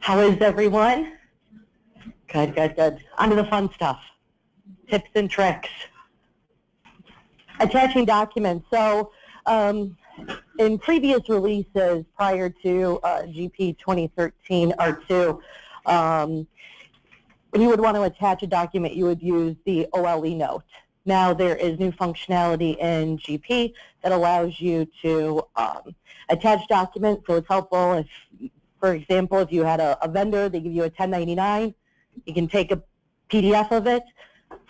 How is everyone? Good, good, good. On to the fun stuff. Tips and tricks. Attaching documents. So in previous releases prior to GP 2013 R2, when you would want to attach a document, you would use the OLE note. Now there is new functionality in GP that allows you to attach documents, so it's helpful if, for example, if you had a vendor, they give you a 1099, you can take a PDF of it,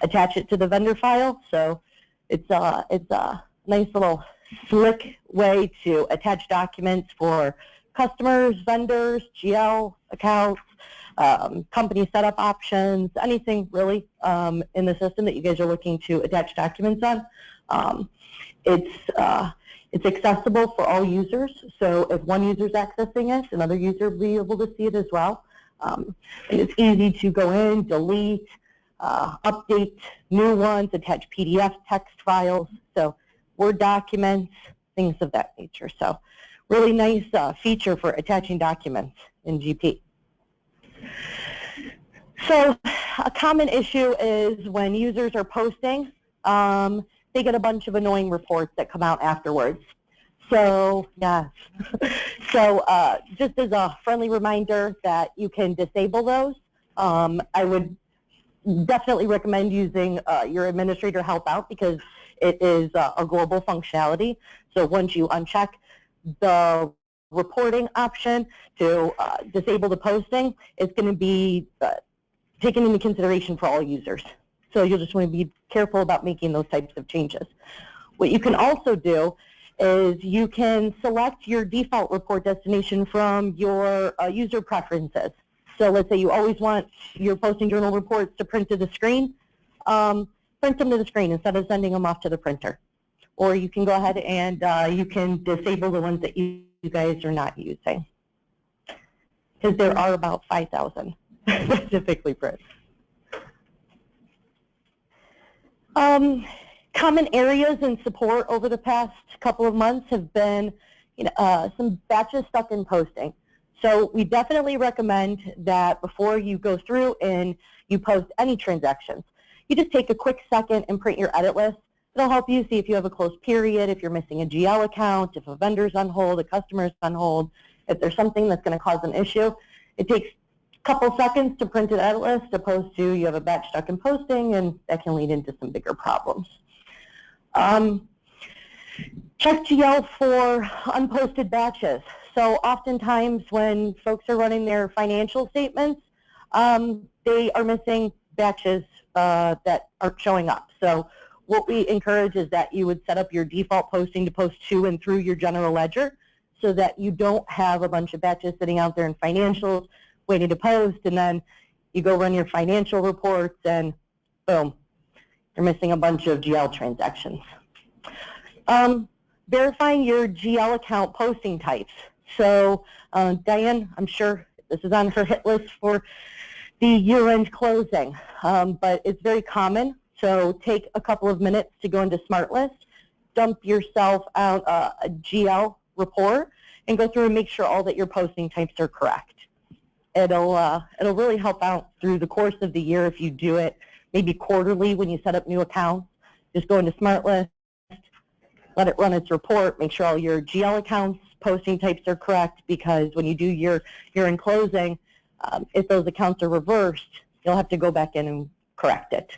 attach it to the vendor file. So it's a nice little slick way to attach documents for customers, vendors, GL accounts, company setup options, anything really in the system that you guys are looking to attach documents on. It's accessible for all users, so if one user is accessing it, another user will be able to see it as well. And it's easy to go in, delete, update new ones, attach PDF text files, so Word documents, things of that nature. So really nice feature for attaching documents in GP. So a common issue is when users are posting, they get a bunch of annoying reports that come out afterwards. So, yes. So just as a friendly reminder that you can disable those, I would definitely recommend using your administrator help out because it is a global functionality. So once you uncheck the reporting option to disable the posting, it's going to be taken into consideration for all users. So you'll just want to be careful about making those types of changes. What you can also do is you can select your default report destination from your user preferences. So let's say you always want your posting journal reports to print to the screen, print them to the screen instead of sending them off to the printer. Or you can go ahead and you can disable the ones that you guys are not using. Because there are about 5,000 that typically print. Common areas in support over the past couple of months have been some batches stuck in posting. So we definitely recommend that before you go through and you post any transactions, you just take a quick second and print your edit list. It'll help you see if you have a closed period, if you're missing a GL account, if a vendor's on hold, a customer's on hold, if there's something that's going to cause an issue. It takes a couple seconds to print an edit list opposed to you have a batch stuck in posting, and that can lead into some bigger problems. Check GL for unposted batches. So oftentimes when folks are running their financial statements, they are missing batches that aren't showing up. So what we encourage is that you would set up your default posting to post to and through your general ledger so that you don't have a bunch of batches sitting out there in financials waiting to post, and then you go run your financial reports and boom, you're missing a bunch of GL transactions. Verifying your GL account posting types. So Diane, I'm sure this is on her hit list for the year-end closing, but it's very common. So take a couple of minutes to go into SmartList, dump yourself out a GL report, and go through and make sure all that your posting types are correct. It'll really help out through the course of the year if you do it maybe quarterly when you set up new accounts. Just go into SmartList, let it run its report, make sure all your GL accounts posting types are correct, because when you do your year-end closing, if those accounts are reversed, you'll have to go back in and correct it.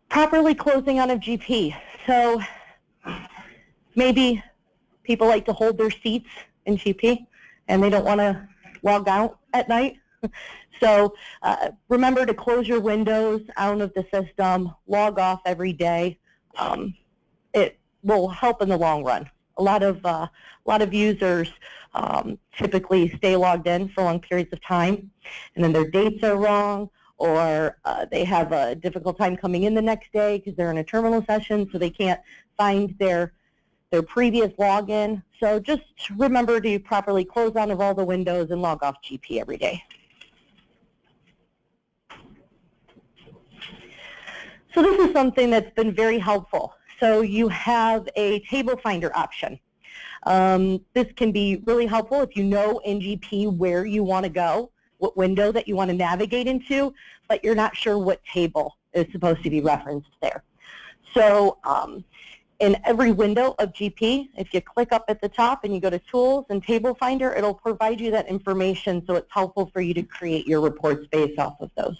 Properly closing out of GP. So maybe people like to hold their seats in GP and they don't want to log out at night. So remember to close your windows out of the system, log off every day. It will help in the long run. A lot of users typically stay logged in for long periods of time, and then their dates are wrong, or they have a difficult time coming in the next day because they're in a terminal session, so they can't find their previous login. So just remember to properly close out of all the windows and log off GP every day. So this is something that's been very helpful. So you have a table finder option. This can be really helpful if you know in GP where you want to go, what window that you want to navigate into, but you're not sure what table is supposed to be referenced there. So in every window of GP, if you click up at the top and you go to Tools and Table Finder, it'll provide you that information, so it's helpful for you to create your reports based off of those.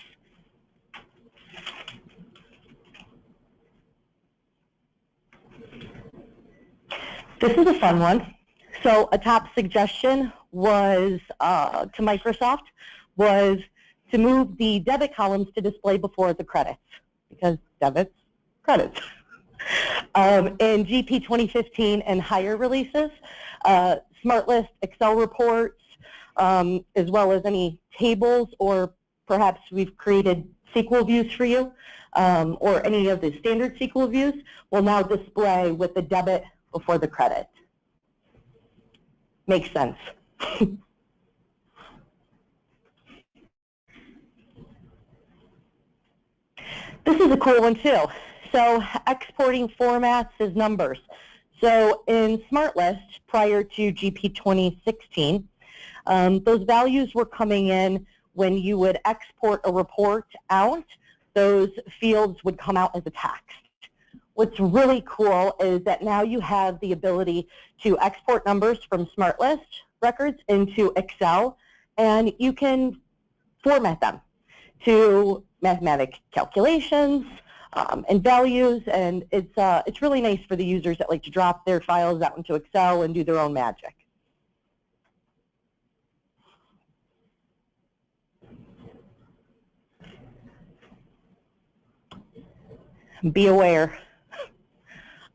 This is a fun one. So a top suggestion was to Microsoft was to move the debit columns to display before the credits, because debits, credits. In GP 2015 and higher releases, Smart List, Excel reports, as well as any tables, or perhaps we've created SQL views for you, or any of the standard SQL views will now display with the debit before the credit. Makes sense. This is a cool one too. So exporting formats as numbers. So in Smart List, prior to GP 2016, those values were coming in when you would export a report out. Those fields would come out as a text. What's really cool is that now you have the ability to export numbers from Smart List records into Excel, and you can format them to mathematic calculations and values, and it's really nice for the users that like to drop their files out into Excel and do their own magic. Be aware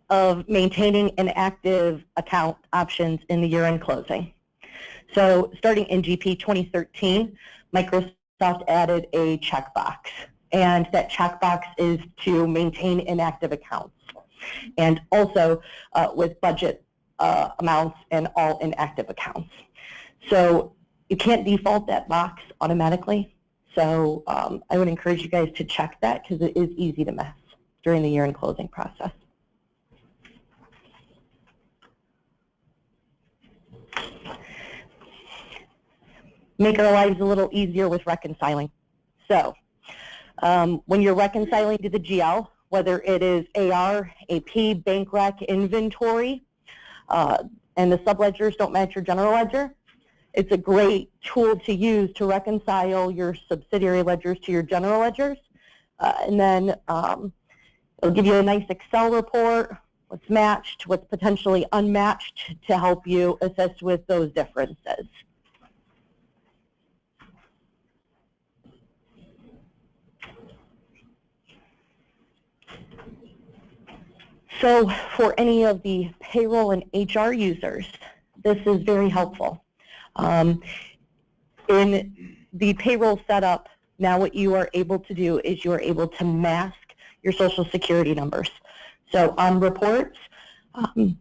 of maintaining an active account options in the year-end closing. So starting in GP 2013, Microsoft added a checkbox, and that checkbox is to maintain inactive accounts, and also with budget amounts and all inactive accounts. So you can't default that box automatically, so I would encourage you guys to check that, because it is easy to miss during the year-end closing process. Make our lives a little easier with reconciling. So when you're reconciling to the GL, whether it is AR, AP, bank rec, inventory, and the subledgers don't match your general ledger, it's a great tool to use to reconcile your subsidiary ledgers to your general ledgers. And then it'll give you a nice Excel report, what's matched, what's potentially unmatched, to help you assist with those differences. So for any of the payroll and HR users, this is very helpful. In the payroll setup, now what you are able to do is you are able to mask your Social Security numbers. So on reports,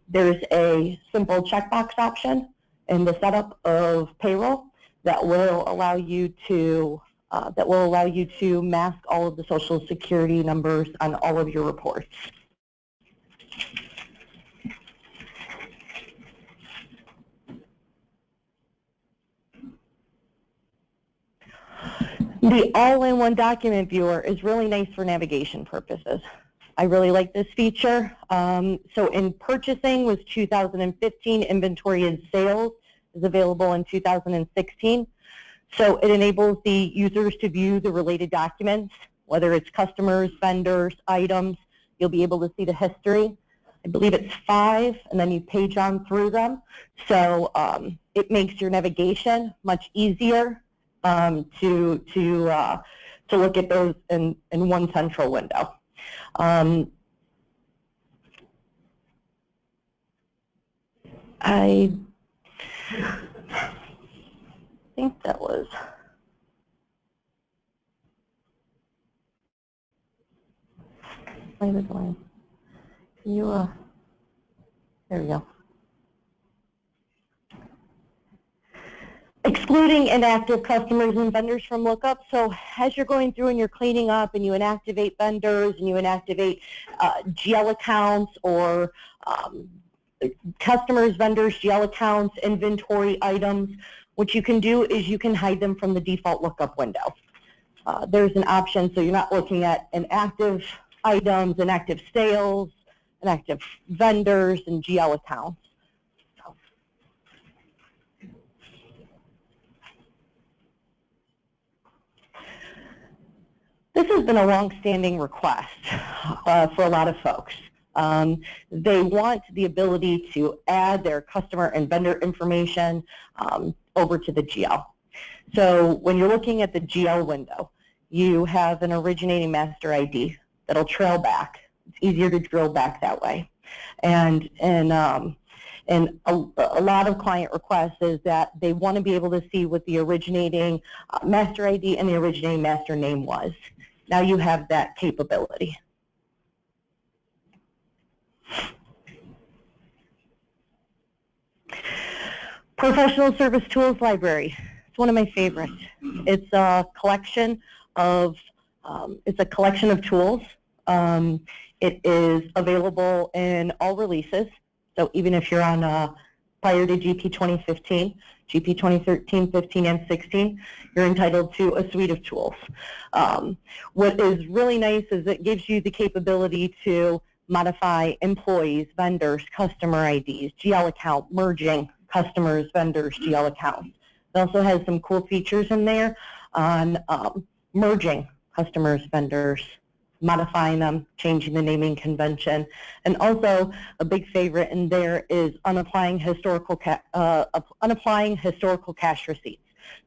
there's a simple checkbox option in the setup of payroll that will allow you to mask all of the Social Security numbers on all of your reports. The all-in-one document viewer is really nice for navigation purposes. I really like this feature. So in purchasing was 2015, inventory and sales is available in 2016. So it enables the users to view the related documents, whether it's customers, vendors, items. You'll be able to see the history. I believe it's 5, and then you page on through them. So it makes your navigation much easier to look at those in one central window. I think that was Can you there we go. Excluding inactive customers and vendors from lookup. So as you're going through and you're cleaning up and you inactivate vendors and you inactivate GL accounts or customers, vendors, GL accounts, inventory items. What you can do is you can hide them from the default lookup window. There's an option, so you're not looking at inactive items, inactive sales, inactive vendors, and GL accounts. This has been a long-standing request for a lot of folks. They want the ability to add their customer and vendor information over to the GL. So when you're looking at the GL window, you have an originating master ID that'll trail back. It's easier to drill back that way. And a lot of client requests is that they want to be able to see what the originating master ID and the originating master name was. Now you have that capability. Professional Service Tools Library. It's one of my favorites. It's a collection of tools. It is available in all releases. So even if you're on prior to GP 2015, GP 2013, 15, and 16, you're entitled to a suite of tools. What is really nice is it gives you the capability to modify employees, vendors, customer IDs, GL account, merging customers, vendors, GL accounts. It also has some cool features in there on merging customers, vendors, modifying them, changing the naming convention, and also a big favorite in there is unapplying historical cash receipts.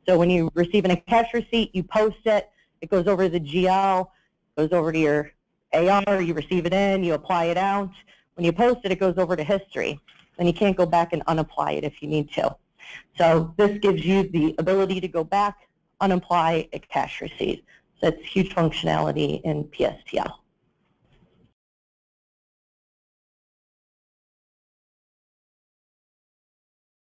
So when you receive a cash receipt, you post it, it goes over to the GL, goes over to your AR, you receive it in, you apply it out. When you post it, it goes over to history, and you can't go back and unapply it if you need to. So this gives you the ability to go back, unapply a cash receipt. That's huge functionality in PSTL.